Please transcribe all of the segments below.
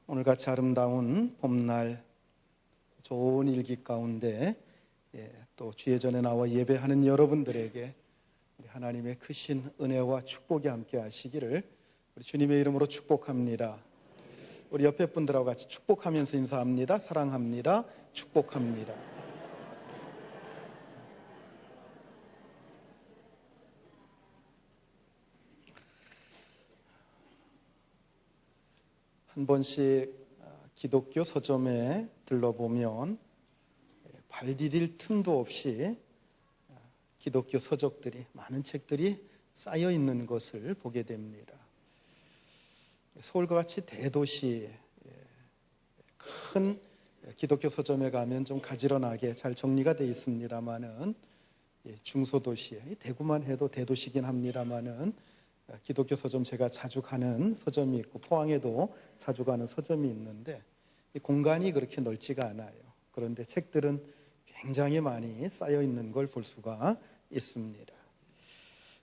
오늘같이 아름다운 봄날 좋은 일기 가운데 또 주의 전에 나와 예배하는 여러분들에게 하나님의 크신 은혜와 축복이 함께 하시기를 우리 주님의 이름으로 축복합니다. 우리 옆에 분들하고 같이 축복하면서 인사합니다. 사랑합니다. 축복합니다. 한 번씩 기독교 서점에 들러보면 발 디딜 틈도 없이 기독교 서적들이, 많은 책들이 쌓여 있는 것을 보게 됩니다. 서울과 같이 대도시, 큰 기독교 서점에 가면 좀 가지런하게 잘 정리가 되어 있습니다만은, 중소도시, 대구만 해도 대도시긴 합니다만은 기독교 서점 제가 자주 가는 서점이 있고 포항에도 자주 가는 서점이 있는데 공간이 그렇게 넓지가 않아요. 그런데 책들은 굉장히 많이 쌓여 있는 걸 볼 수가 있습니다.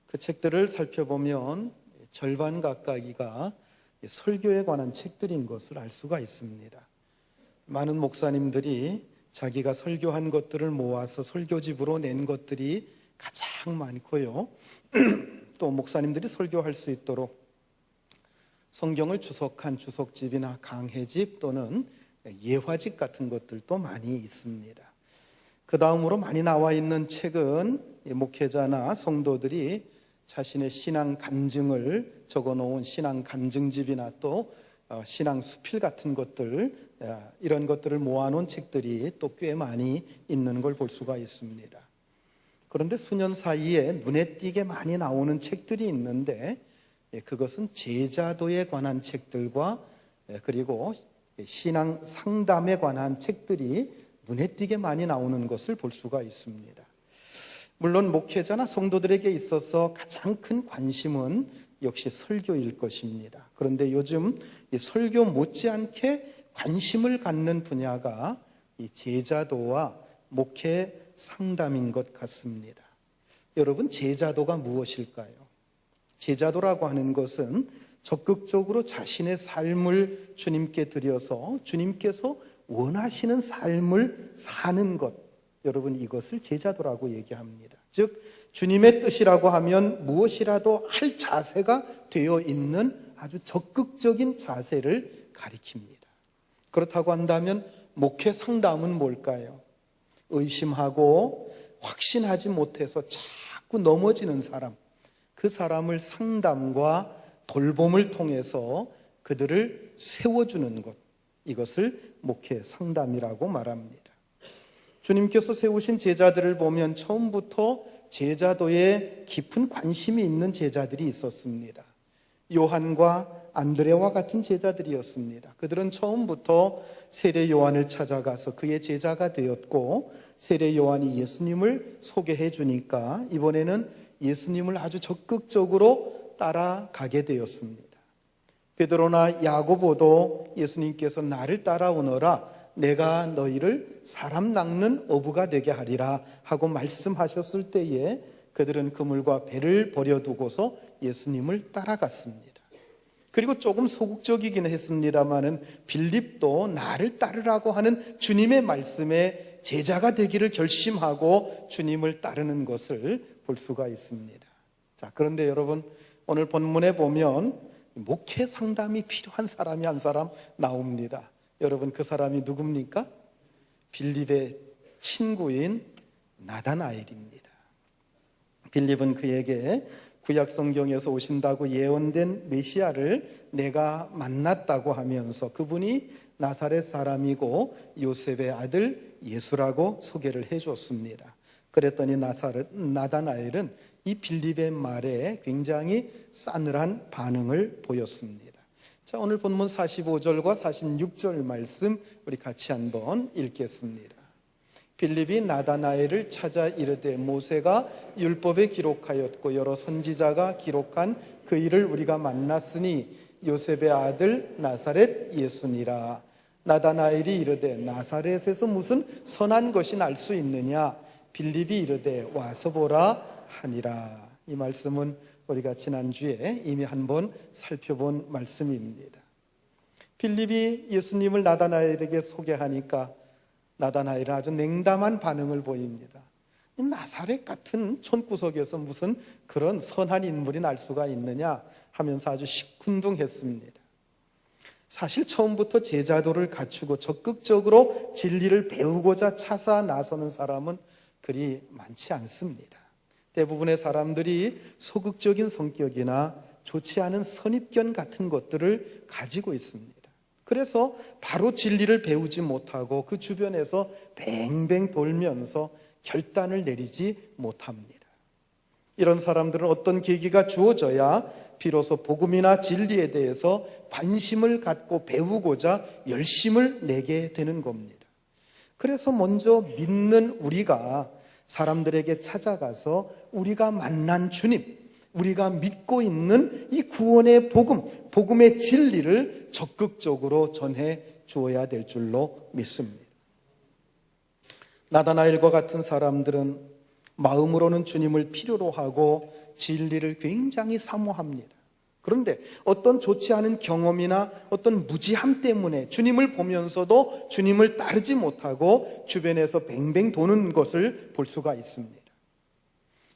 그 책들을 살펴보면 절반 가까이가 설교에 관한 책들인 것을 알 수가 있습니다. 많은 목사님들이 자기가 설교한 것들을 모아서 설교집으로 낸 것들이 가장 많고요. 또 목사님들이 설교할 수 있도록 성경을 주석한 주석집이나 강해집 또는 예화집 같은 것들도 많이 있습니다. 그 다음으로 많이 나와 있는 책은 목회자나 성도들이 자신의 신앙 간증을 적어놓은 신앙 간증집이나 또 신앙 수필 같은 것들, 이런 것들을 모아놓은 책들이 또 꽤 많이 있는 걸 볼 수가 있습니다. 그런데 수년 사이에 눈에 띄게 많이 나오는 책들이 있는데 그것은 제자도에 관한 책들과 그리고 신앙 상담에 관한 책들이 눈에 띄게 많이 나오는 것을 볼 수가 있습니다. 물론 목회자나 성도들에게 있어서 가장 큰 관심은 역시 설교일 것입니다. 그런데 요즘 이 설교 못지않게 관심을 갖는 분야가 이 제자도와 목회 상담인 것 같습니다. 여러분, 제자도가 무엇일까요? 제자도라고 하는 것은 적극적으로 자신의 삶을 주님께 드려서 주님께서 원하시는 삶을 사는 것, 여러분 이것을 제자도라고 얘기합니다. 즉 주님의 뜻이라고 하면 무엇이라도 할 자세가 되어 있는 아주 적극적인 자세를 가리킵니다. 그렇다고 한다면 목회 상담은 뭘까요? 의심하고 확신하지 못해서 자꾸 넘어지는 사람, 그 사람을 상담과 돌봄을 통해서 그들을 세워주는 것, 이것을 목회 상담이라고 말합니다. 주님께서 세우신 제자들을 보면 처음부터 제자도에 깊은 관심이 있는 제자들이 있었습니다. 요한과 안드레와 같은 제자들이었습니다. 그들은 처음부터 세례 요한을 찾아가서 그의 제자가 되었고, 세례 요한이 예수님을 소개해 주니까 이번에는 예수님을 아주 적극적으로 따라가게 되었습니다. 베드로나 야고보도 예수님께서 나를 따라오너라, 내가 너희를 사람 낚는 어부가 되게 하리라 하고 말씀하셨을 때에 그들은 그물과 배를 버려두고서 예수님을 따라갔습니다. 그리고 조금 소극적이긴 했습니다마는 빌립도 나를 따르라고 하는 주님의 말씀에 제자가 되기를 결심하고 주님을 따르는 것을 볼 수가 있습니다. 자, 그런데 여러분, 오늘 본문에 보면 목회 상담이 필요한 사람이 한 사람 나옵니다. 여러분, 그 사람이 누굽니까? 빌립의 친구인 나다나엘입니다. 빌립은 그에게 구약 성경에서 오신다고 예언된 메시아를 내가 만났다고 하면서 그분이 나사렛 사람이고 요셉의 아들 예수라고 소개를 해줬습니다. 그랬더니 나다나엘은 이 빌립의 말에 굉장히 싸늘한 반응을 보였습니다. 자, 오늘 본문 45절과 46절 말씀 우리 같이 한번 읽겠습니다. 빌립이 나다나엘을 찾아 이르되 모세가 율법에 기록하였고 여러 선지자가 기록한 그 일을 우리가 만났으니 요셉의 아들 나사렛 예수니라. 나다나엘이 이르되 나사렛에서 무슨 선한 것이 날 수 있느냐? 빌립이 이르되 와서 보라 하니라. 이 말씀은 우리가 지난주에 이미 한번 살펴본 말씀입니다. 빌립이 예수님을 나다나엘에게 소개하니까 나다나엘은 아주 냉담한 반응을 보입니다. 나사렛 같은 촌구석에서 무슨 그런 선한 인물이 날 수가 있느냐 하면서 아주 시큰둥했습니다. 사실 처음부터 제자도를 갖추고 적극적으로 진리를 배우고자 차사 나서는 사람은 그리 많지 않습니다. 대부분의 사람들이 소극적인 성격이나 좋지 않은 선입견 같은 것들을 가지고 있습니다. 그래서 바로 진리를 배우지 못하고 그 주변에서 뱅뱅 돌면서 결단을 내리지 못합니다. 이런 사람들은 어떤 계기가 주어져야 비로소 복음이나 진리에 대해서 관심을 갖고 배우고자 열심을 내게 되는 겁니다. 그래서 먼저 믿는 우리가 사람들에게 찾아가서 우리가 만난 주님, 우리가 믿고 있는 이 구원의 복음, 복음의 진리를 적극적으로 전해 주어야 될 줄로 믿습니다. 나다나엘과 같은 사람들은 마음으로는 주님을 필요로 하고 진리를 굉장히 사모합니다. 그런데 어떤 좋지 않은 경험이나 어떤 무지함 때문에 주님을 보면서도 주님을 따르지 못하고 주변에서 뱅뱅 도는 것을 볼 수가 있습니다.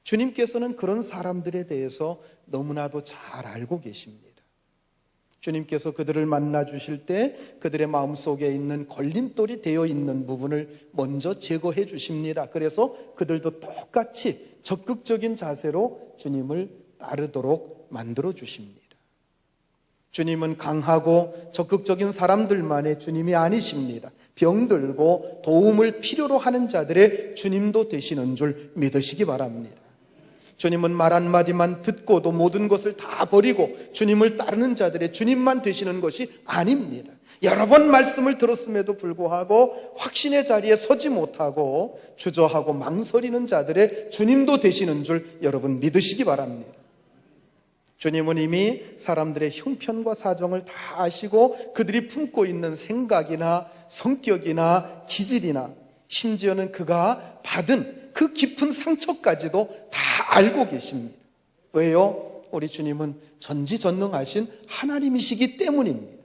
주님께서는 그런 사람들에 대해서 너무나도 잘 알고 계십니다. 주님께서 그들을 만나 주실 때 그들의 마음속에 있는 걸림돌이 되어 있는 부분을 먼저 제거해 주십니다. 그래서 그들도 똑같이 적극적인 자세로 주님을 따르도록 만들어 주십니다. 주님은 강하고 적극적인 사람들만의 주님이 아니십니다. 병들고 도움을 필요로 하는 자들의 주님도 되시는 줄 믿으시기 바랍니다. 주님은 말 한마디만 듣고도 모든 것을 다 버리고 주님을 따르는 자들의 주님만 되시는 것이 아닙니다. 여러 번 말씀을 들었음에도 불구하고 확신의 자리에 서지 못하고 주저하고 망설이는 자들의 주님도 되시는 줄 여러분 믿으시기 바랍니다. 주님은 이미 사람들의 형편과 사정을 다 아시고 그들이 품고 있는 생각이나 성격이나 기질이나 심지어는 그가 받은 그 깊은 상처까지도 다 알고 계십니다. 왜요? 우리 주님은 전지전능하신 하나님이시기 때문입니다.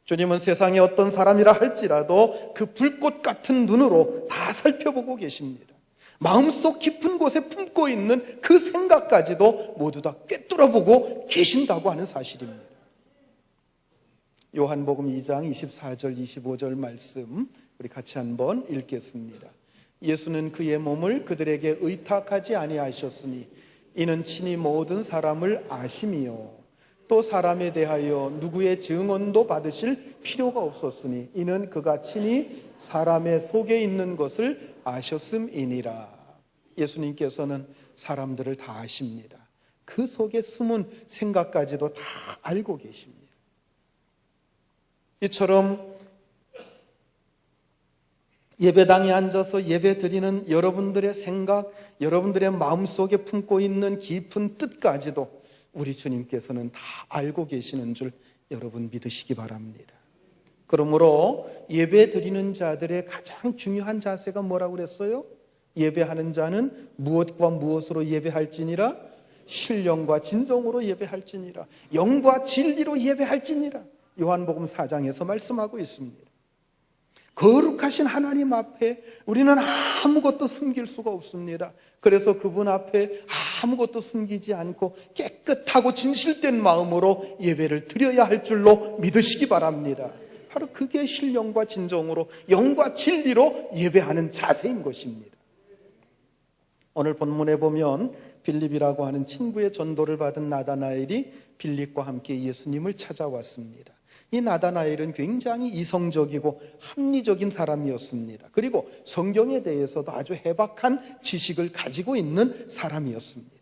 주님은 세상에 어떤 사람이라 할지라도 그 불꽃 같은 눈으로 다 살펴보고 계십니다. 마음속 깊은 곳에 품고 있는 그 생각까지도 모두 다 꿰뚫어보고 계신다고 하는 사실입니다. 요한복음 2장 24절 25절 말씀 우리 같이 한번 읽겠습니다. 예수는 그의 몸을 그들에게 의탁하지 아니하셨으니 이는 친히 모든 사람을 아심이요 또 사람에 대하여 누구의 증언도 받으실 필요가 없었으니 이는 그가 친히 사람의 속에 있는 것을 아셨음이니라. 예수님께서는 사람들을 다 아십니다. 그 속에 숨은 생각까지도 다 알고 계십니다. 이처럼 예배당에 앉아서 예배 드리는 여러분들의 생각, 여러분들의 마음속에 품고 있는 깊은 뜻까지도 우리 주님께서는 다 알고 계시는 줄 여러분 믿으시기 바랍니다. 그러므로 예배 드리는 자들의 가장 중요한 자세가 뭐라고 그랬어요? 예배하는 자는 무엇과 무엇으로 예배할지니라? 신령과 진정으로 예배할지니라. 영과 진리로 예배할지니라. 요한복음 4장에서 말씀하고 있습니다. 거룩하신 하나님 앞에 우리는 아무것도 숨길 수가 없습니다. 그래서 그분 앞에 아무것도 숨기지 않고 깨끗하고 진실된 마음으로 예배를 드려야 할 줄로 믿으시기 바랍니다. 바로 그게 신령과 진정으로 영과 진리로 예배하는 자세인 것입니다. 오늘 본문에 보면 빌립이라고 하는 친구의 전도를 받은 나다나엘이 빌립과 함께 예수님을 찾아왔습니다. 이 나다나엘은 굉장히 이성적이고 합리적인 사람이었습니다. 그리고 성경에 대해서도 아주 해박한 지식을 가지고 있는 사람이었습니다.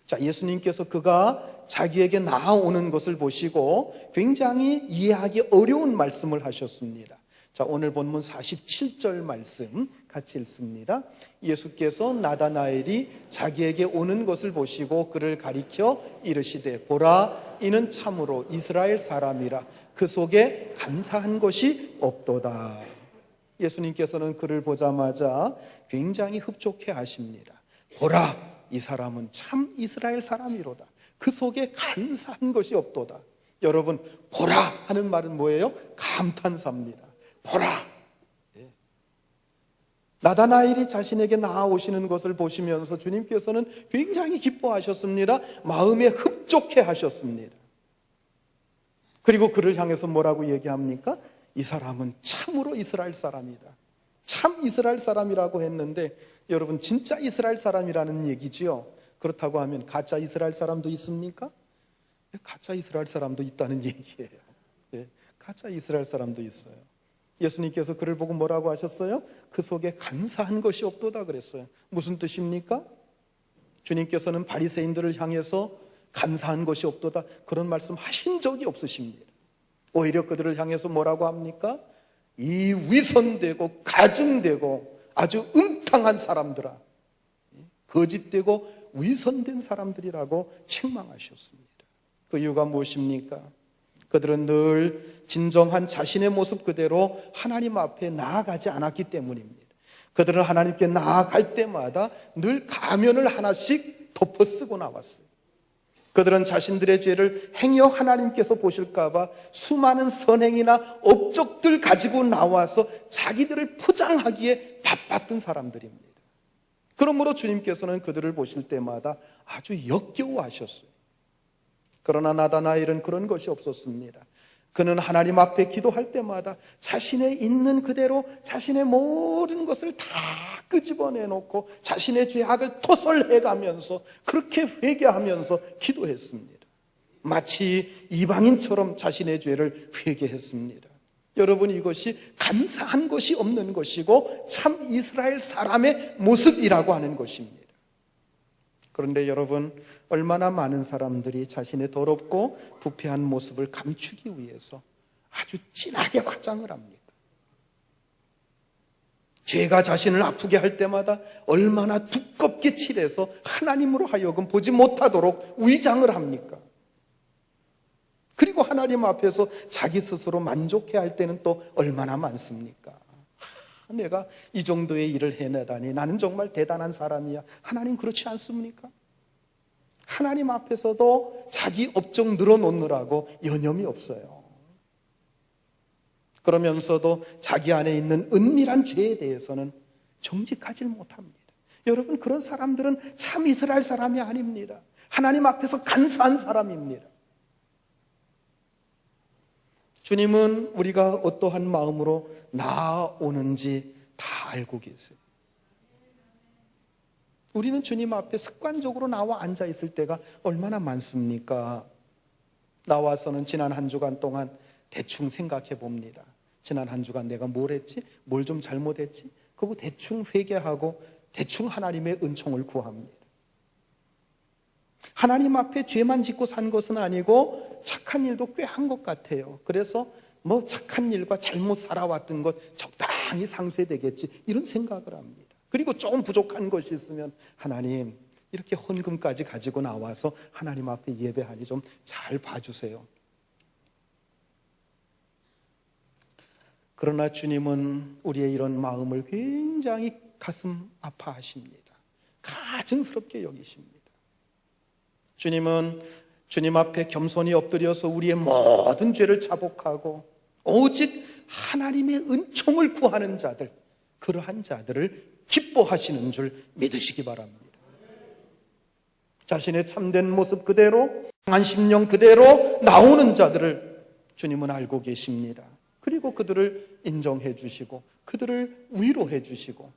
자, 예수님께서 그가 자기에게 나아오는 것을 보시고 굉장히 이해하기 어려운 말씀을 하셨습니다. 자, 오늘 본문 47절 말씀 같이 읽습니다. 예수께서 나다나엘이 자기에게 오는 것을 보시고 그를 가리켜 이르시되 보라 이는 참으로 이스라엘 사람이라 그 속에 간사한 것이 없도다. 예수님께서는 그를 보자마자 굉장히 흡족해 하십니다. 보라 이 사람은 참 이스라엘 사람이로다. 그 속에 간사한 것이 없도다. 여러분, 보라 하는 말은 뭐예요? 감탄사입니다. 보라. 나다나엘이 자신에게 나아오시는 것을 보시면서 주님께서는 굉장히 기뻐하셨습니다. 마음에 흡족해 하셨습니다. 그리고 그를 향해서 뭐라고 얘기합니까? 이 사람은 참으로 이스라엘 사람이다. 참 이스라엘 사람이라고 했는데, 여러분, 진짜 이스라엘 사람이라는 얘기지요. 그렇다고 하면 가짜 이스라엘 사람도 있습니까? 가짜 이스라엘 사람도 있다는 얘기예요. 가짜 이스라엘 사람도 있어요. 예수님께서 그를 보고 뭐라고 하셨어요? 그 속에 간사한 것이 없도다 그랬어요. 무슨 뜻입니까? 주님께서는 바리새인들을 향해서 간사한 것이 없도다 그런 말씀 하신 적이 없으십니다. 오히려 그들을 향해서 뭐라고 합니까? 이 위선되고 가증되고 아주 음탕한 사람들아, 거짓되고 위선된 사람들이라고 책망하셨습니다. 그 이유가 무엇입니까? 그들은 늘 진정한 자신의 모습 그대로 하나님 앞에 나아가지 않았기 때문입니다. 그들은 하나님께 나아갈 때마다 늘 가면을 하나씩 덮어쓰고 나왔어요. 그들은 자신들의 죄를 행여 하나님께서 보실까 봐 수많은 선행이나 업적들 가지고 나와서 자기들을 포장하기에 바빴던 사람들입니다. 그러므로 주님께서는 그들을 보실 때마다 아주 역겨워하셨어요. 그러나 나다나엘은 그런 것이 없었습니다. 그는 하나님 앞에 기도할 때마다 자신의 있는 그대로 자신의 모든 것을 다 끄집어내놓고 자신의 죄악을 토설해가면서 그렇게 회개하면서 기도했습니다. 마치 이방인처럼 자신의 죄를 회개했습니다. 여러분, 이것이 감사한 것이 없는 것이고 참 이스라엘 사람의 모습이라고 하는 것입니다. 그런데 여러분, 얼마나 많은 사람들이 자신의 더럽고 부패한 모습을 감추기 위해서 아주 진하게 화장을 합니까? 죄가 자신을 아프게 할 때마다 얼마나 두껍게 칠해서 하나님으로 하여금 보지 못하도록 위장을 합니까? 그리고 하나님 앞에서 자기 스스로 만족해 할 때는 또 얼마나 많습니까? 내가 이 정도의 일을 해내다니 나는 정말 대단한 사람이야. 하나님 그렇지 않습니까? 하나님 앞에서도 자기 업적 늘어놓느라고 여념이 없어요. 그러면서도 자기 안에 있는 은밀한 죄에 대해서는 정직하지 못합니다. 여러분, 그런 사람들은 참 이스라엘 사람이 아닙니다. 하나님 앞에서 간사한 사람입니다. 주님은 우리가 어떠한 마음으로 나아오는지 다 알고 계세요. 우리는 주님 앞에 습관적으로 나와 앉아 있을 때가 얼마나 많습니까? 나와서는 지난 한 주간 동안 대충 생각해 봅니다. 지난 한 주간 내가 뭘 했지? 뭘 좀 잘못했지? 그거 대충 회개하고 대충 하나님의 은총을 구합니다. 하나님 앞에 죄만 짓고 산 것은 아니고 착한 일도 꽤 한 것 같아요. 그래서 뭐 착한 일과 잘못 살아왔던 것 적당히 상쇄되겠지 이런 생각을 합니다. 그리고 조금 부족한 것이 있으면 하나님 이렇게 헌금까지 가지고 나와서 하나님 앞에 예배하니 좀 잘 봐주세요. 그러나 주님은 우리의 이런 마음을 굉장히 가슴 아파하십니다. 가증스럽게 여기십니다. 주님은 주님 앞에 겸손히 엎드려서 우리의 모든 죄를 자복하고 오직 하나님의 은총을 구하는 자들, 그러한 자들을 기뻐하시는 줄 믿으시기 바랍니다. 자신의 참된 모습 그대로, 강한 심령 그대로 나오는 자들을 주님은 알고 계십니다. 그리고 그들을 인정해 주시고 그들을 위로해 주시고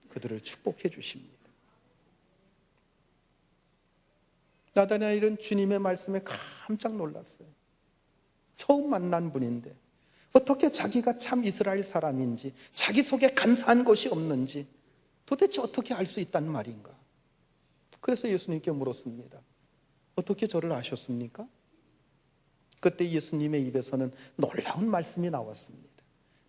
그들을 축복해 주십니다. 나다나엘은 주님의 말씀에 깜짝 놀랐어요. 처음 만난 분인데 어떻게 자기가 참 이스라엘 사람인지, 자기 속에 간사한 것이 없는지 도대체 어떻게 알 수 있단 말인가? 그래서 예수님께 물었습니다. 어떻게 저를 아셨습니까? 그때 예수님의 입에서는 놀라운 말씀이 나왔습니다.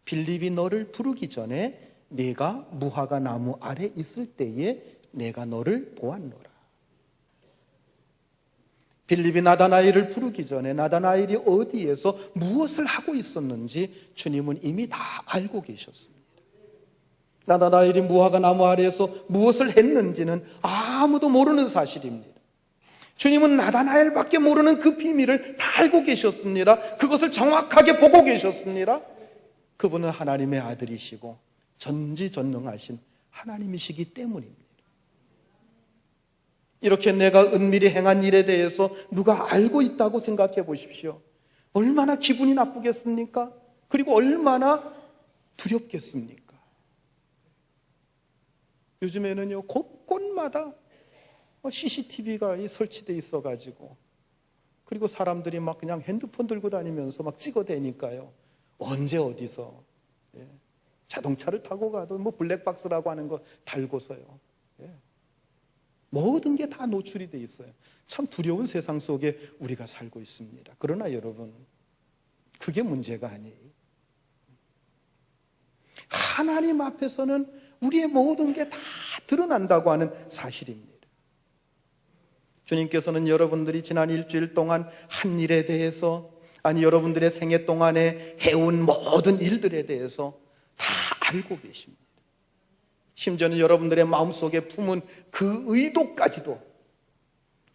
빌립이 너를 부르기 전에 네가 무화과 나무 아래 있을 때에 내가 너를 보았노라. 빌립이 나다나엘을 부르기 전에 나다나엘이 어디에서 무엇을 하고 있었는지 주님은 이미 다 알고 계셨습니다. 나다나엘이 무화과 나무 아래에서 무엇을 했는지는 아무도 모르는 사실입니다. 주님은 나다나엘밖에 모르는 그 비밀을 다 알고 계셨습니다. 그것을 정확하게 보고 계셨습니다. 그분은 하나님의 아들이시고 전지전능하신 하나님이시기 때문입니다. 이렇게 내가 은밀히 행한 일에 대해서 누가 알고 있다고 생각해 보십시오. 얼마나 기분이 나쁘겠습니까? 그리고 얼마나 두렵겠습니까? 요즘에는요, 곳곳마다 CCTV가 설치되어 있어가지고, 그리고 사람들이 막 그냥 핸드폰 들고 다니면서 막 찍어대니까요. 언제 어디서 자동차를 타고 가도 뭐 블랙박스라고 하는 거 달고서요. 모든 게 다 노출이 돼 있어요. 참 두려운 세상 속에 우리가 살고 있습니다. 그러나 여러분, 그게 문제가 아니에요. 하나님 앞에서는 우리의 모든 게 다 드러난다고 하는 사실입니다. 주님께서는 여러분들이 지난 일주일 동안 한 일에 대해서, 아니 여러분들의 생애 동안에 해온 모든 일들에 대해서 다 알고 계십니다. 심지어는 여러분들의 마음속에 품은 그 의도까지도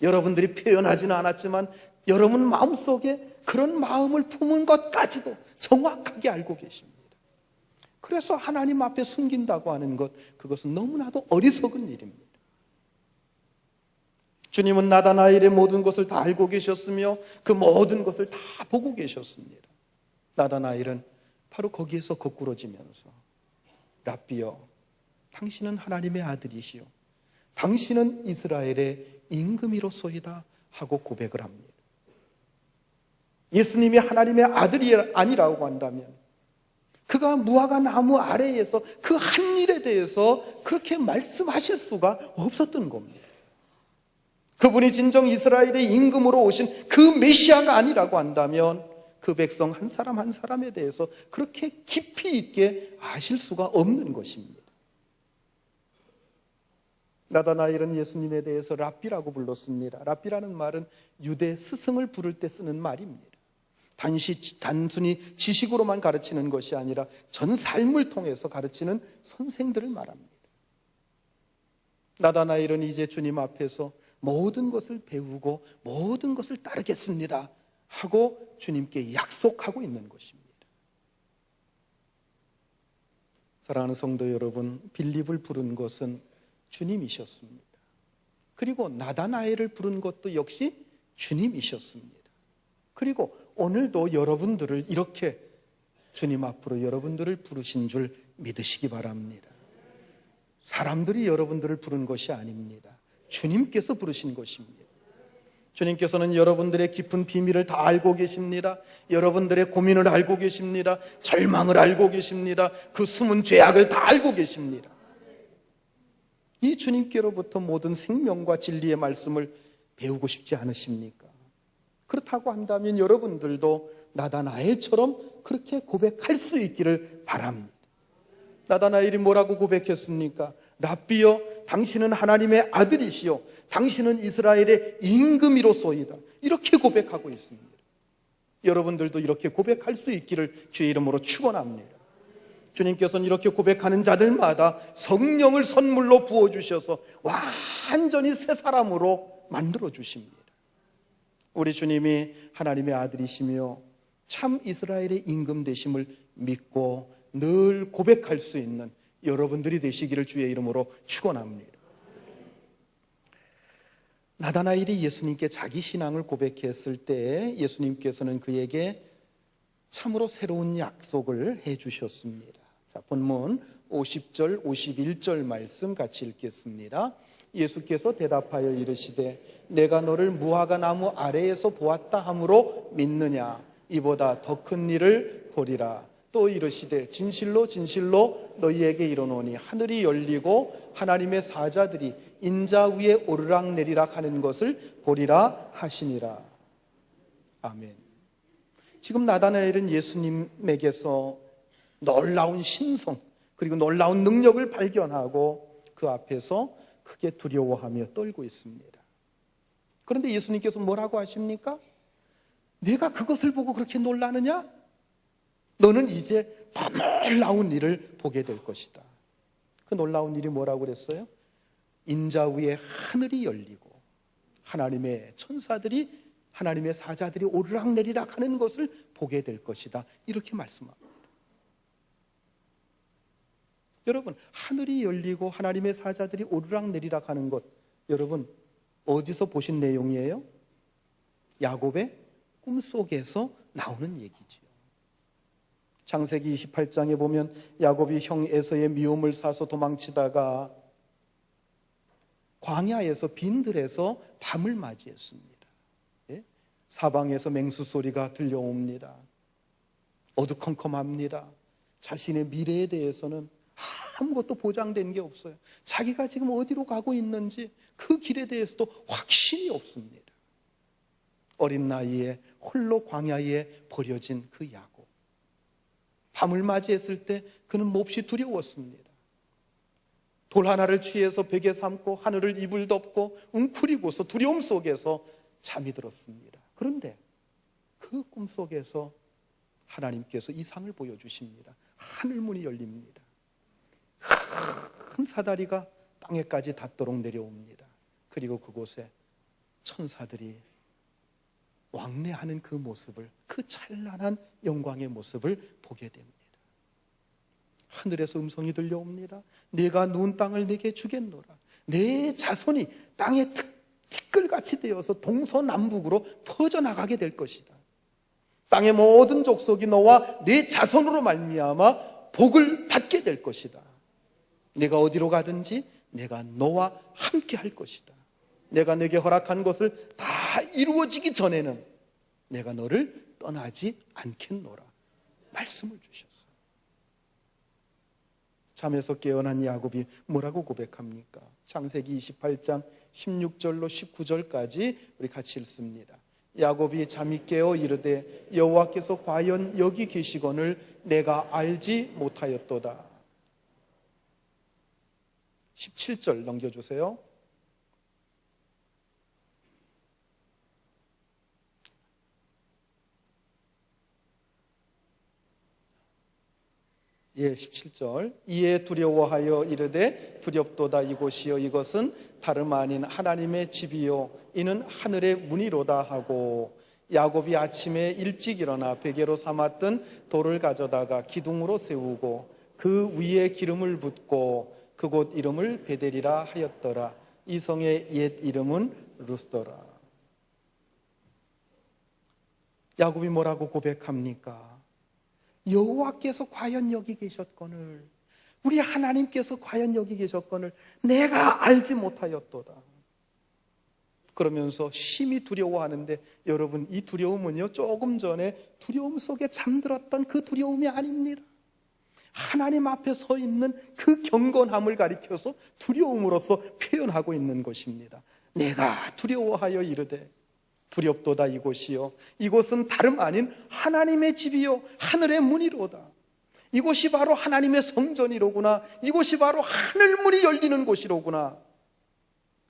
여러분들이 표현하지는 않았지만 여러분 마음속에 그런 마음을 품은 것까지도 정확하게 알고 계십니다. 그래서 하나님 앞에 숨긴다고 하는 것, 그것은 너무나도 어리석은 일입니다. 주님은 나다나엘의 모든 것을 다 알고 계셨으며 그 모든 것을 다 보고 계셨습니다. 나다나엘은 바로 거기에서 거꾸러지면서 랍비여, 당신은 하나님의 아들이시요 당신은 이스라엘의 임금이로소이다 하고 고백을 합니다. 예수님이 하나님의 아들이 아니라고 한다면 그가 무화과 나무 아래에서 그 한 일에 대해서 그렇게 말씀하실 수가 없었던 겁니다. 그분이 진정 이스라엘의 임금으로 오신 그 메시아가 아니라고 한다면 그 백성 한 사람 한 사람에 대해서 그렇게 깊이 있게 아실 수가 없는 것입니다. 나다나엘은 예수님에 대해서 랍비라고 불렀습니다. 랍비라는 말은 유대 스승을 부를 때 쓰는 말입니다. 단순히 지식으로만 가르치는 것이 아니라 전 삶을 통해서 가르치는 선생들을 말합니다. 나다나엘은 이제 주님 앞에서 모든 것을 배우고 모든 것을 따르겠습니다 하고 주님께 약속하고 있는 것입니다. 사랑하는 성도 여러분, 빌립을 부른 것은 주님이셨습니다. 그리고 나다나엘을 부른 것도 역시 주님이셨습니다. 그리고 오늘도 여러분들을 이렇게 주님 앞으로 여러분들을 부르신 줄 믿으시기 바랍니다. 사람들이 여러분들을 부른 것이 아닙니다. 주님께서 부르신 것입니다. 주님께서는 여러분들의 깊은 비밀을 다 알고 계십니다. 여러분들의 고민을 알고 계십니다. 절망을 알고 계십니다. 그 숨은 죄악을 다 알고 계십니다. 이 주님께로부터 모든 생명과 진리의 말씀을 배우고 싶지 않으십니까? 그렇다고 한다면 여러분들도 나다나엘처럼 그렇게 고백할 수 있기를 바랍니다. 나다나엘이 뭐라고 고백했습니까? 랍비여, 당신은 하나님의 아들이시요 당신은 이스라엘의 임금이로소이다. 이렇게 고백하고 있습니다. 여러분들도 이렇게 고백할 수 있기를 주의 이름으로 축원합니다. 주님께서는 이렇게 고백하는 자들마다 성령을 선물로 부어주셔서 완전히 새 사람으로 만들어주십니다. 우리 주님이 하나님의 아들이시며 참 이스라엘의 임금 되심을 믿고 늘 고백할 수 있는 여러분들이 되시기를 주의 이름으로 축원합니다. 나다나엘이 예수님께 자기 신앙을 고백했을 때 예수님께서는 그에게 참으로 새로운 약속을 해주셨습니다. 자, 본문 50절, 51절 말씀 같이 읽겠습니다. 예수께서 대답하여 이르시되 내가 너를 무화과 나무 아래에서 보았다 함으로 믿느냐? 이보다 더 큰 일을 보리라. 또 이르시되 진실로 진실로 너희에게 이르노니 하늘이 열리고 하나님의 사자들이 인자 위에 오르락내리락 하는 것을 보리라 하시니라. 아멘. 지금 나다나엘은 예수님에게서 놀라운 신성 그리고 놀라운 능력을 발견하고 그 앞에서 크게 두려워하며 떨고 있습니다. 그런데 예수님께서 뭐라고 하십니까? 내가 그것을 보고 그렇게 놀라느냐? 너는 이제 더 놀라운 일을 보게 될 것이다. 그 놀라운 일이 뭐라고 그랬어요? 인자 위에 하늘이 열리고 하나님의 천사들이, 하나님의 사자들이 오르락내리락 하는 것을 보게 될 것이다, 이렇게 말씀합니다. 여러분, 하늘이 열리고 하나님의 사자들이 오르락내리락 하는 것, 여러분 어디서 보신 내용이에요? 야곱의 꿈속에서 나오는 얘기지요. 창세기 28장에 보면 야곱이 형 에서의 미움을 사서 도망치다가 광야에서 빈들에서 밤을 맞이했습니다. 예? 사방에서 맹수 소리가 들려옵니다. 어두컴컴합니다. 자신의 미래에 대해서는 아무것도 보장된 게 없어요. 자기가 지금 어디로 가고 있는지 그 길에 대해서도 확신이 없습니다. 어린 나이에 홀로 광야에 버려진 그 야곱, 밤을 맞이했을 때 그는 몹시 두려웠습니다. 돌 하나를 취해서 베개 삼고 하늘을 이불 덮고 웅크리고서 두려움 속에서 잠이 들었습니다. 그런데 그 꿈속에서 하나님께서 이상을 보여주십니다. 하늘문이 열립니다. 큰 사다리가 땅에까지 닿도록 내려옵니다. 그리고 그곳에 천사들이 왕래하는 그 모습을, 그 찬란한 영광의 모습을 보게 됩니다. 하늘에서 음성이 들려옵니다. 네가 누운 땅을 네게 주겠노라. 내 자손이 땅에 티끌같이 되어서 동서남북으로 퍼져나가게 될 것이다. 땅의 모든 족속이 너와 네 자손으로 말미암아 복을 받게 될 것이다. 네가 어디로 가든지 내가 너와 함께 할 것이다. 내가 네게 허락한 것을 다 이루어지기 전에는 내가 너를 떠나지 않겠노라 말씀을 주셨어요. 잠에서 깨어난 야곱이 뭐라고 고백합니까? 창세기 28장 16절로 19절까지 우리 같이 읽습니다. 야곱이 잠이 깨어 이르되 여호와께서 과연 여기 계시거늘 내가 알지 못하였도다. 17절 넘겨주세요. 예, 17절. 이에 두려워하여 이르되 두렵도다 이곳이여 이것은 다름 아닌 하나님의 집이요 이는 하늘의 문이로다 하고 야곱이 아침에 일찍 일어나 베개로 삼았던 돌을 가져다가 기둥으로 세우고 그 위에 기름을 붓고 그곳 이름을 베델이라 하였더라. 이 성의 옛 이름은 루스더라. 야곱이 뭐라고 고백합니까? 여호와께서 과연 여기 계셨거늘, 우리 하나님께서 과연 여기 계셨거늘 내가 알지 못하였도다. 그러면서 심히 두려워하는데, 여러분 이 두려움은요 조금 전에 두려움 속에 잠들었던 그 두려움이 아닙니다. 하나님 앞에 서 있는 그 경건함을 가리켜서 두려움으로써 표현하고 있는 것입니다. 내가 두려워하여 이르되 두렵도다 이곳이요 이곳은 다름 아닌 하나님의 집이요 하늘의 문이로다. 이곳이 바로 하나님의 성전이로구나. 이곳이 바로 하늘문이 열리는 곳이로구나.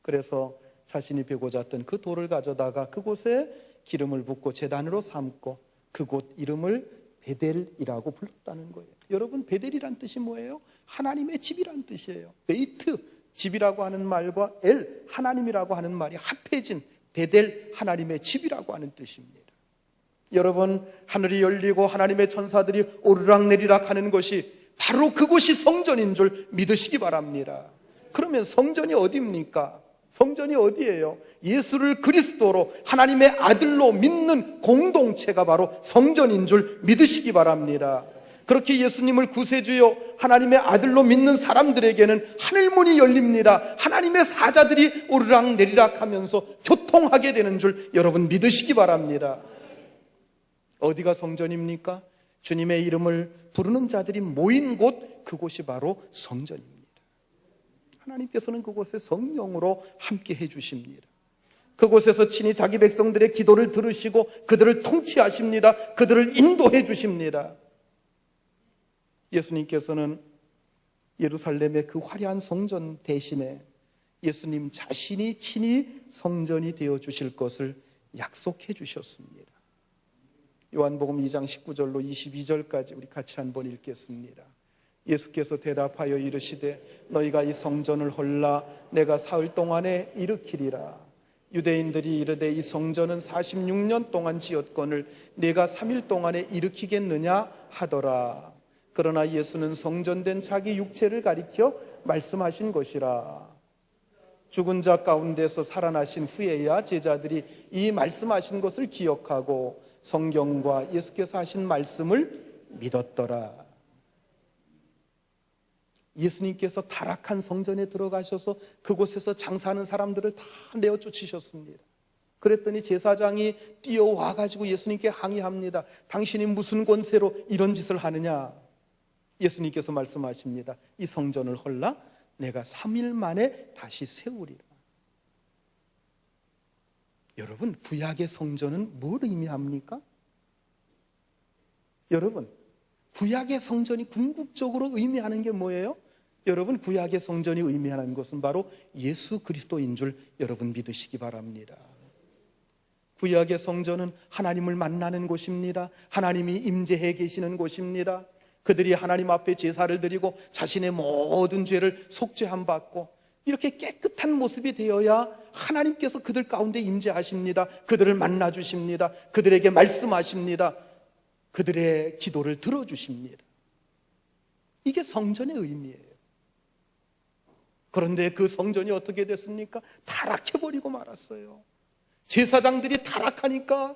그래서 자신이 베고 잤던 그 돌을 가져다가 그곳에 기름을 붓고 제단으로 삼고 그곳 이름을 베델이라고 불렀다는 거예요. 여러분 베델이란 뜻이 뭐예요? 하나님의 집이란 뜻이에요. 베이트, 집이라고 하는 말과 엘, 하나님이라고 하는 말이 합해진 베델, 하나님의 집이라고 하는 뜻입니다. 여러분, 하늘이 열리고 하나님의 천사들이 오르락내리락 하는 것이 바로 그곳이 성전인 줄 믿으시기 바랍니다. 그러면 성전이 어디입니까? 성전이 어디예요? 예수를 그리스도로 하나님의 아들로 믿는 공동체가 바로 성전인 줄 믿으시기 바랍니다. 그렇게 예수님을 구세주요 하나님의 아들로 믿는 사람들에게는 하늘문이 열립니다. 하나님의 사자들이 오르락내리락 하면서 교통하게 되는 줄 여러분 믿으시기 바랍니다. 어디가 성전입니까? 주님의 이름을 부르는 자들이 모인 곳, 그곳이 바로 성전입니다. 하나님께서는 그곳에 성령으로 함께 해주십니다. 그곳에서 친히 자기 백성들의 기도를 들으시고 그들을 통치하십니다. 그들을 인도해 주십니다. 예수님께서는 예루살렘의 그 화려한 성전 대신에 예수님 자신이 친히 성전이 되어 주실 것을 약속해 주셨습니다. 요한복음 2장 19절로 22절까지 우리 같이 한번 읽겠습니다. 예수께서 대답하여 이르시되 너희가 이 성전을 헐라 내가 사흘 동안에 일으키리라. 유대인들이 이르되 이 성전은 46년 동안 지었거늘 내가 3일 동안에 일으키겠느냐 하더라. 그러나 예수는 성전된 자기 육체를 가리켜 말씀하신 것이라. 죽은 자 가운데서 살아나신 후에야 제자들이 이 말씀하신 것을 기억하고 성경과 예수께서 하신 말씀을 믿었더라. 예수님께서 타락한 성전에 들어가셔서 그곳에서 장사하는 사람들을 다 내어 쫓으셨습니다. 그랬더니 제사장이 뛰어와 가지고 예수님께 항의합니다. 당신이 무슨 권세로 이런 짓을 하느냐? 예수님께서 말씀하십니다. 이 성전을 헐라 내가 3일 만에 다시 세우리라. 여러분, 구약의 성전은 뭘 의미합니까? 여러분, 구약의 성전이 궁극적으로 의미하는 게 뭐예요? 여러분, 구약의 성전이 의미하는 것은 바로 예수 그리스도인 줄 여러분 믿으시기 바랍니다. 구약의 성전은 하나님을 만나는 곳입니다. 하나님이 임재해 계시는 곳입니다. 그들이 하나님 앞에 제사를 드리고 자신의 모든 죄를 속죄함 받고 이렇게 깨끗한 모습이 되어야 하나님께서 그들 가운데 임재하십니다. 그들을 만나 주십니다. 그들에게 말씀하십니다. 그들의 기도를 들어주십니다. 이게 성전의 의미예요. 그런데 그 성전이 어떻게 됐습니까? 타락해버리고 말았어요. 제사장들이 타락하니까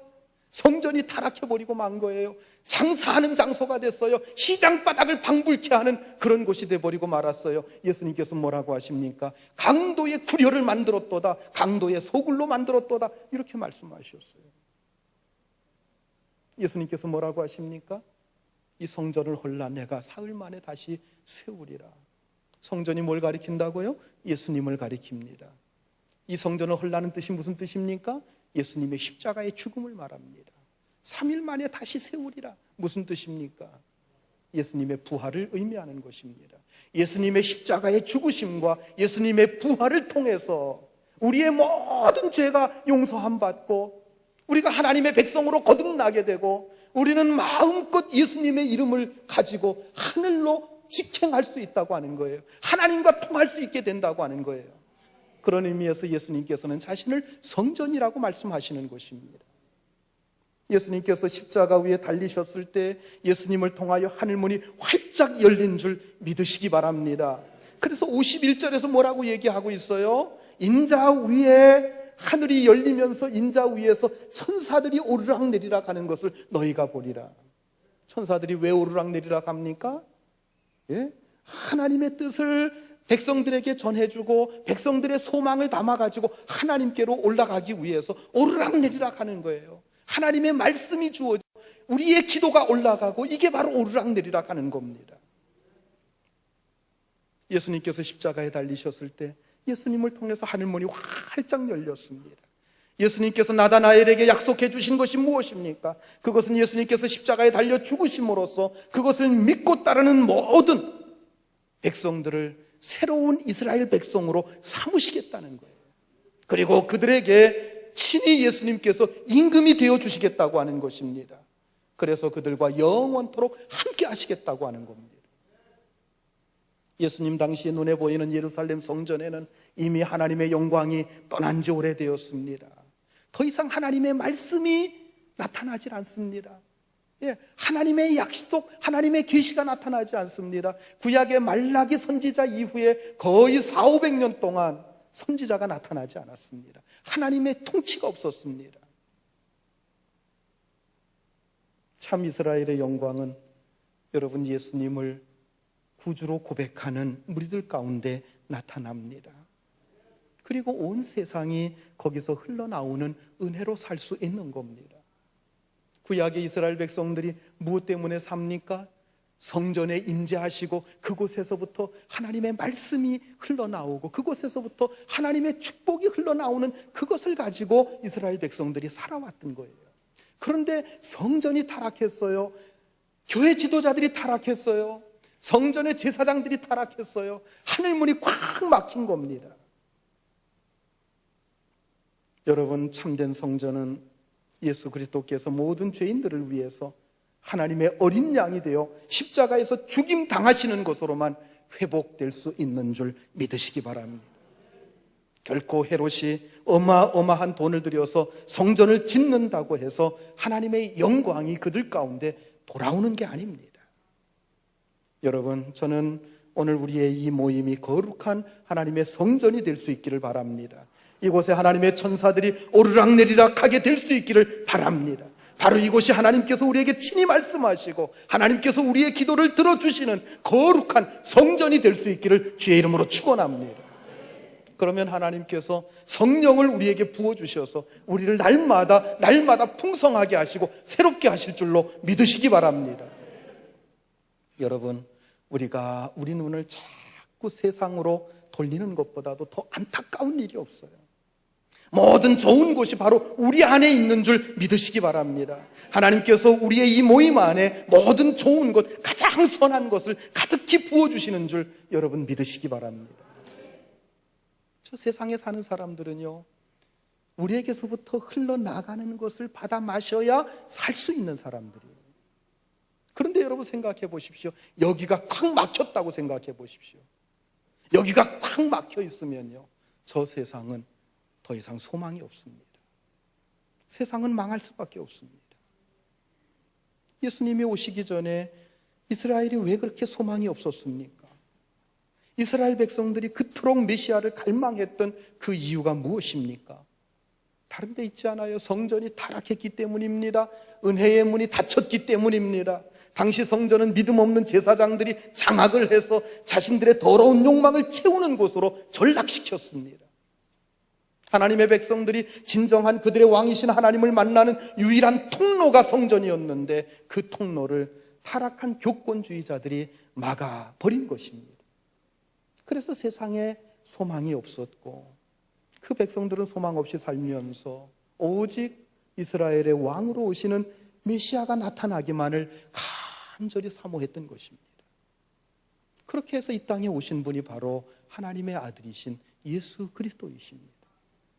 성전이 타락해버리고 만 거예요. 장사하는 장소가 됐어요. 시장 바닥을 방불케 하는 그런 곳이 돼버리고 말았어요. 예수님께서 뭐라고 하십니까? 강도의 구려를 만들었도다. 강도의 소굴로 만들었도다. 이렇게 말씀하셨어요. 예수님께서 뭐라고 하십니까? 이 성전을 헐라 내가 사흘 만에 다시 세우리라. 성전이 뭘 가리킨다고요? 예수님을 가리킵니다. 이 성전을 헐라는 뜻이 무슨 뜻입니까? 예수님의 십자가의 죽음을 말합니다. 3일 만에 다시 세우리라. 무슨 뜻입니까? 예수님의 부활을 의미하는 것입니다. 예수님의 십자가의 죽으심과 예수님의 부활을 통해서 우리의 모든 죄가 용서함 받고 우리가 하나님의 백성으로 거듭나게 되고 우리는 마음껏 예수님의 이름을 가지고 하늘로 직행할 수 있다고 하는 거예요. 하나님과 통할 수 있게 된다고 하는 거예요. 그런 의미에서 예수님께서는 자신을 성전이라고 말씀하시는 것입니다. 예수님께서 십자가 위에 달리셨을 때 예수님을 통하여 하늘문이 활짝 열린 줄 믿으시기 바랍니다. 그래서 51절에서 뭐라고 얘기하고 있어요? 인자 위에 하늘이 열리면서 인자 위에서 천사들이 오르락내리락 하는 것을 너희가 보리라. 천사들이 왜 오르락내리락 합니까? 예? 하나님의 뜻을 백성들에게 전해주고 백성들의 소망을 담아가지고 하나님께로 올라가기 위해서 오르락내리락 하는 거예요. 하나님의 말씀이 주어져 우리의 기도가 올라가고 이게 바로 오르락내리락 하는 겁니다. 예수님께서 십자가에 달리셨을 때 예수님을 통해서 하늘문이 활짝 열렸습니다. 예수님께서 나다나엘에게 약속해 주신 것이 무엇입니까? 그것은 예수님께서 십자가에 달려 죽으심으로써 그것을 믿고 따르는 모든 백성들을 새로운 이스라엘 백성으로 삼으시겠다는 거예요. 그리고 그들에게 친히 예수님께서 임금이 되어 주시겠다고 하는 것입니다. 그래서 그들과 영원토록 함께 하시겠다고 하는 겁니다. 예수님 당시에 눈에 보이는 예루살렘 성전에는 이미 하나님의 영광이 떠난 지 오래되었습니다. 더 이상 하나님의 말씀이 나타나질 않습니다. 하나님의 약속, 하나님의 계시가 나타나지 않습니다. 구약의 말라기 선지자 이후에 거의 400~500년 동안 선지자가 나타나지 않았습니다. 하나님의 통치가 없었습니다. 참 이스라엘의 영광은 여러분 예수님을 구주로 고백하는 무리들 가운데 나타납니다. 그리고 온 세상이 거기서 흘러나오는 은혜로 살 수 있는 겁니다. 구약의 이스라엘 백성들이 무엇 때문에 삽니까? 성전에 임재하시고 그곳에서부터 하나님의 말씀이 흘러나오고 그곳에서부터 하나님의 축복이 흘러나오는 그것을 가지고 이스라엘 백성들이 살아왔던 거예요. 그런데 성전이 타락했어요. 교회 지도자들이 타락했어요. 성전의 제사장들이 타락했어요. 하늘문이 꽉 막힌 겁니다. 여러분, 참된 성전은 예수 그리스도께서 모든 죄인들을 위해서 하나님의 어린 양이 되어 십자가에서 죽임 당하시는 것으로만 회복될 수 있는 줄 믿으시기 바랍니다. 결코 헤롯이 어마어마한 돈을 들여서 성전을 짓는다고 해서 하나님의 영광이 그들 가운데 돌아오는 게 아닙니다. 여러분, 저는 오늘 우리의 이 모임이 거룩한 하나님의 성전이 될 수 있기를 바랍니다. 이곳에 하나님의 천사들이 오르락내리락 하게 될 수 있기를 바랍니다. 바로 이곳이 하나님께서 우리에게 친히 말씀하시고 하나님께서 우리의 기도를 들어주시는 거룩한 성전이 될 수 있기를 주의 이름으로 축원합니다. 그러면 하나님께서 성령을 우리에게 부어주셔서 우리를 날마다 풍성하게 하시고 새롭게 하실 줄로 믿으시기 바랍니다. 여러분, 우리가 우리 눈을 자꾸 세상으로 돌리는 것보다도 더 안타까운 일이 없어요. 모든 좋은 곳이 바로 우리 안에 있는 줄 믿으시기 바랍니다. 하나님께서 우리의 이 모임 안에 모든 좋은 것, 가장 선한 것을 가득히 부어주시는 줄 여러분 믿으시기 바랍니다. 저 세상에 사는 사람들은요, 우리에게서부터 흘러나가는 것을 받아 마셔야 살 수 있는 사람들이에요. 그런데 여러분 생각해 보십시오. 여기가 꽉 막혔다고 생각해 보십시오. 여기가 꽉 막혀 있으면요, 저 세상은 더 이상 소망이 없습니다. 세상은 망할 수밖에 없습니다. 예수님이 오시기 전에 이스라엘이 왜 그렇게 소망이 없었습니까? 이스라엘 백성들이 그토록 메시아를 갈망했던 그 이유가 무엇입니까? 다른 데 있지 않아요. 성전이 타락했기 때문입니다. 은혜의 문이 닫혔기 때문입니다. 당시 성전은 믿음 없는 제사장들이 장악을 해서 자신들의 더러운 욕망을 채우는 곳으로 전락시켰습니다. 하나님의 백성들이 진정한 그들의 왕이신 하나님을 만나는 유일한 통로가 성전이었는데 그 통로를 타락한 교권주의자들이 막아버린 것입니다. 그래서 세상에 소망이 없었고 그 백성들은 소망 없이 살면서 오직 이스라엘의 왕으로 오시는 메시아가 나타나기만을 간절히 사모했던 것입니다. 그렇게 해서 이 땅에 오신 분이 바로 하나님의 아들이신 예수 그리스도이십니다.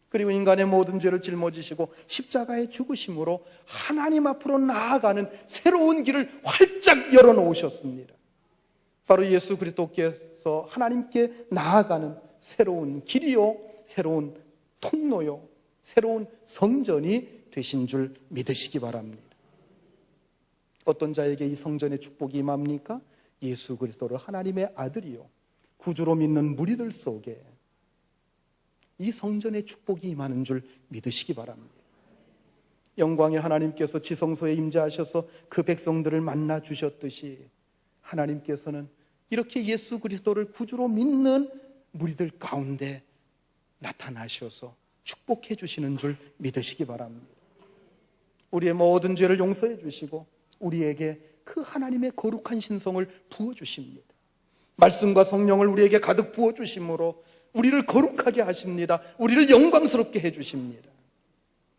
그리고 인간의 모든 죄를 짊어지시고 십자가의 죽으심으로 하나님 앞으로 나아가는 새로운 길을 활짝 열어놓으셨습니다. 바로 예수 그리스도께서 하나님께 나아가는 새로운 길이요, 새로운 통로요, 새로운 성전이 되신 줄 믿으시기 바랍니다. 어떤 자에게 이 성전의 축복이 임합니까? 예수 그리스도를 하나님의 아들이요, 구주로 믿는 무리들 속에 이 성전의 축복이 임하는 줄 믿으시기 바랍니다. 영광의 하나님께서 지성소에 임재하셔서 그 백성들을 만나 주셨듯이 하나님께서는 이렇게 예수 그리스도를 구주로 믿는 무리들 가운데 나타나셔서 축복해 주시는 줄 믿으시기 바랍니다. 우리의 모든 죄를 용서해 주시고 우리에게 그 하나님의 거룩한 신성을 부어주십니다. 말씀과 성령을 우리에게 가득 부어주심으로 우리를 거룩하게 하십니다. 우리를 영광스럽게 해주십니다.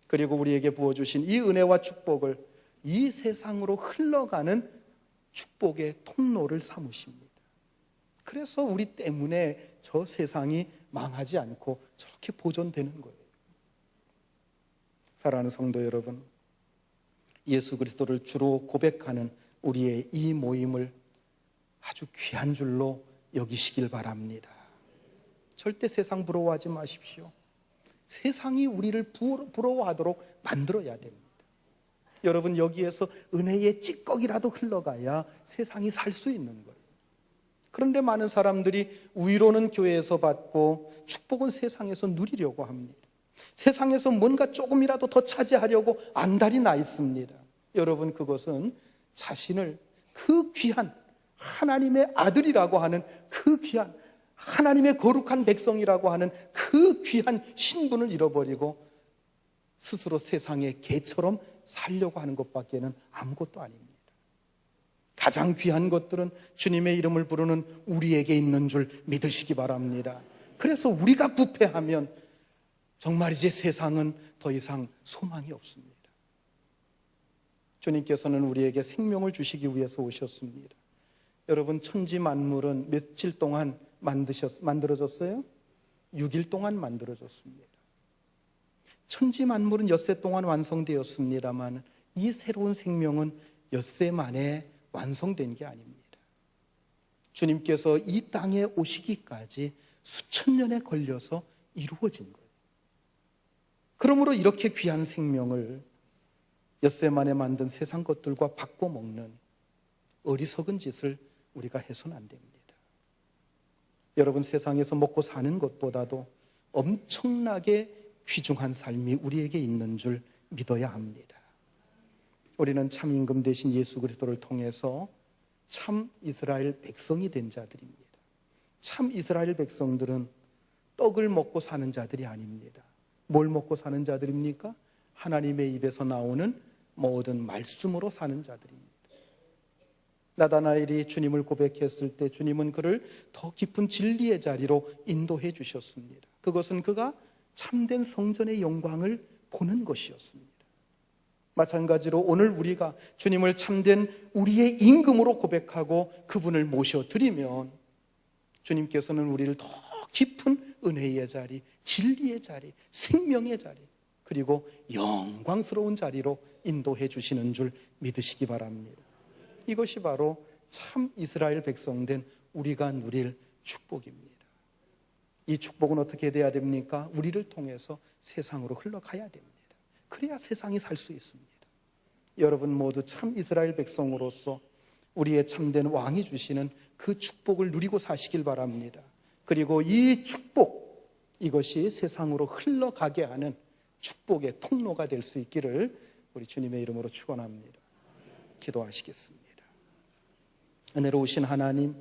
그리고 우리에게 부어주신 이 은혜와 축복을 이 세상으로 흘러가는 축복의 통로를 삼으십니다. 그래서 우리 때문에 저 세상이 망하지 않고 저렇게 보존되는 거예요. 사랑하는 성도 여러분, 예수 그리스도를 주로 고백하는 우리의 이 모임을 아주 귀한 줄로 여기시길 바랍니다. 절대 세상 부러워하지 마십시오. 세상이 우리를 부러워하도록 만들어야 됩니다. 여러분, 여기에서 은혜의 찌꺼기라도 흘러가야 세상이 살 수 있는 거예요. 그런데 많은 사람들이 위로는 교회에서 받고 축복은 세상에서 누리려고 합니다. 세상에서 뭔가 조금이라도 더 차지하려고 안달이 나 있습니다. 여러분, 그것은 자신을 그 귀한 하나님의 아들이라고 하는 그 귀한 하나님의 거룩한 백성이라고 하는 그 귀한 신분을 잃어버리고 스스로 세상의 개처럼 살려고 하는 것밖에는 아무것도 아닙니다. 가장 귀한 것들은 주님의 이름을 부르는 우리에게 있는 줄 믿으시기 바랍니다. 그래서 우리가 부패하면 정말 이제 세상은 더 이상 소망이 없습니다. 주님께서는 우리에게 생명을 주시기 위해서 오셨습니다. 여러분, 천지 만물은 며칠 동안 만들어졌어요? 6일 동안 만들어졌습니다. 천지 만물은 엿새 동안 완성되었습니다만 이 새로운 생명은 엿새 만에 완성된 게 아닙니다. 주님께서 이 땅에 오시기까지 수천 년에 걸려서 이루어진 거예요. 그러므로 이렇게 귀한 생명을 엿새 만에 만든 세상 것들과 바꿔먹는 어리석은 짓을 우리가 해서는 안 됩니다. 여러분, 세상에서 먹고 사는 것보다도 엄청나게 귀중한 삶이 우리에게 있는 줄 믿어야 합니다. 우리는 참 임금 되신 예수 그리스도를 통해서 참 이스라엘 백성이 된 자들입니다. 참 이스라엘 백성들은 떡을 먹고 사는 자들이 아닙니다. 뭘 먹고 사는 자들입니까? 하나님의 입에서 나오는 모든 말씀으로 사는 자들입니다. 나다나엘이 주님을 고백했을 때 주님은 그를 더 깊은 진리의 자리로 인도해 주셨습니다. 그것은 그가 참된 성전의 영광을 보는 것이었습니다. 마찬가지로 오늘 우리가 주님을 참된 우리의 임금으로 고백하고 그분을 모셔드리면 주님께서는 우리를 더 깊은 은혜의 자리, 진리의 자리, 생명의 자리, 그리고 영광스러운 자리로 인도해 주시는 줄 믿으시기 바랍니다. 이것이 바로 참 이스라엘 백성 된 우리가 누릴 축복입니다. 이 축복은 어떻게 돼야 됩니까? 우리를 통해서 세상으로 흘러가야 됩니다. 그래야 세상이 살 수 있습니다. 여러분 모두 참 이스라엘 백성으로서 우리의 참된 왕이 주시는 그 축복을 누리고 사시길 바랍니다. 그리고 이 축복, 이것이 세상으로 흘러가게 하는 축복의 통로가 될 수 있기를 우리 주님의 이름으로 축원합니다. 기도하시겠습니다. 은혜로우신 하나님,